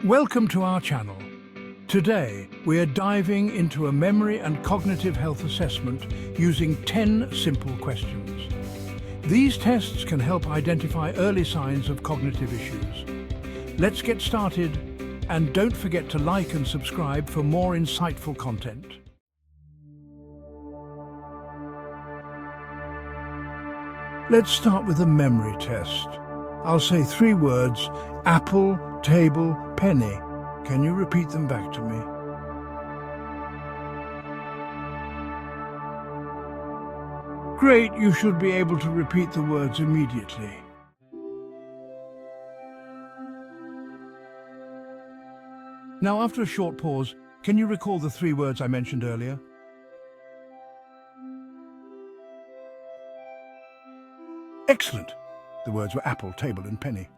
Welcome to our channel. Today, we are diving into a memory and cognitive health assessment using 10 simple questions. These tests can help identify early signs of cognitive issues. Let's get started, and don't forget to like and subscribe for more insightful content. Let's start with a memory test. I'll say 3 words: apple, table, penny. Can you repeat them back to me? Great, you should be able to repeat the words immediately. Now, after a short pause, can you recall the 3 words I mentioned earlier? Excellent! The words were apple, table, and penny.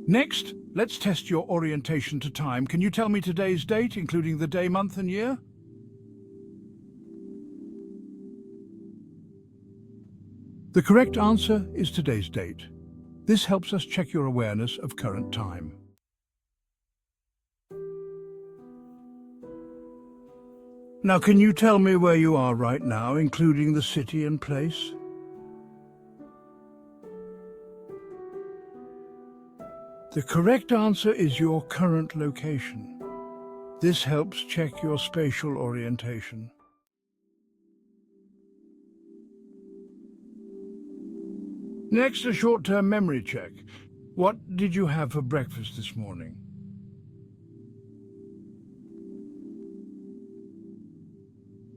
Next, let's test your orientation to time. Can you tell me today's date, including the day, month, and year? The correct answer is today's date. This helps us check your awareness of current time. Now, can you tell me where you are right now, including the city and place? The correct answer is your current location. This helps check your spatial orientation. Next, a short-term memory check. What did you have for breakfast this morning?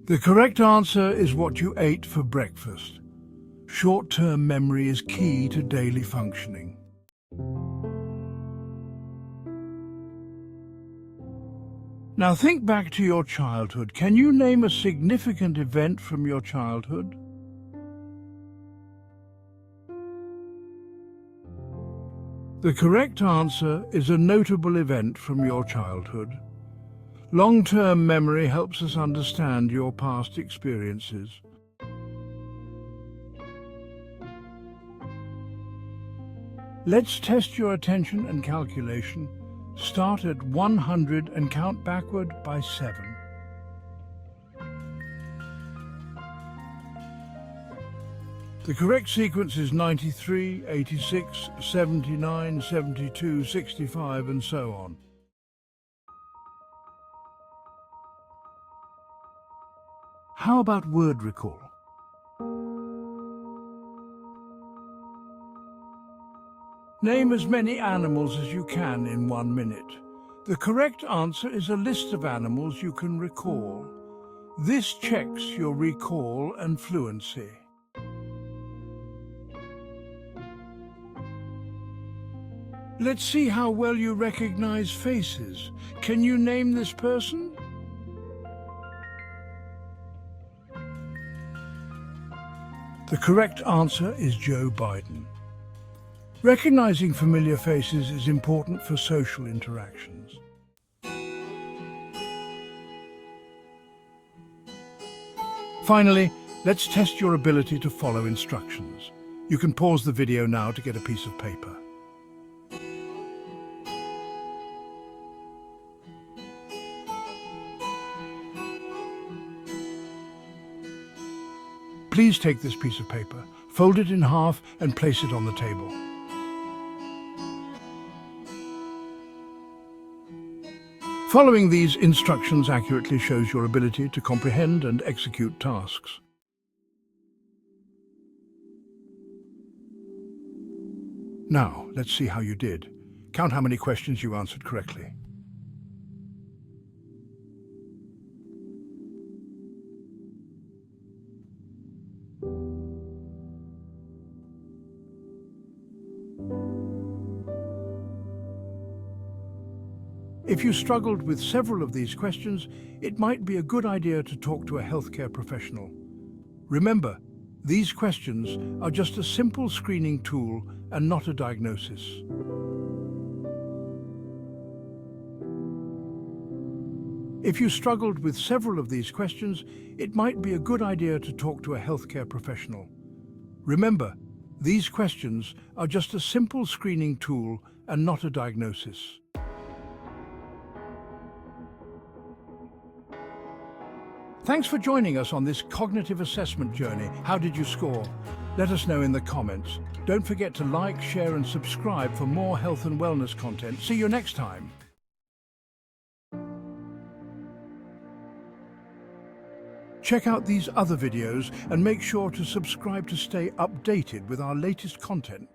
The correct answer is what you ate for breakfast. Short-term memory is key to daily functioning. Now think back to your childhood. Can you name a significant event from your childhood? The correct answer is a notable event from your childhood. Long-term memory helps us understand your past experiences. Let's test your attention and calculation. Start at 100 and count backward by 7. The correct sequence is 93, 86, 79, 72, 65, and so on. How about word recall? Name as many animals as you can in 1 minute. The correct answer is a list of animals you can recall. This checks your recall and fluency. Let's see how well you recognize faces. Can you name this person? The correct answer is Joe Biden. Recognizing familiar faces is important for social interactions. Finally, let's test your ability to follow instructions. You can pause the video now to get a piece of paper. Please take this piece of paper, fold it in half, and place it on the table. Following these instructions accurately shows your ability to comprehend and execute tasks. Now, let's see how you did. Count how many questions you answered correctly. If you struggled with several of these questions, it might be a good idea to talk to a healthcare professional. Remember, these questions are just a simple screening tool and not a diagnosis. If you struggled with several of these questions, it might be a good idea to talk to a healthcare professional. Remember, These questions are just a simple screening tool and not a diagnosis. Thanks for joining us on this cognitive assessment journey. How did you score? Let us know in the comments. Don't forget to like, share and subscribe for more health and wellness content. See you next time. Check out these other videos and make sure to subscribe to stay updated with our latest content.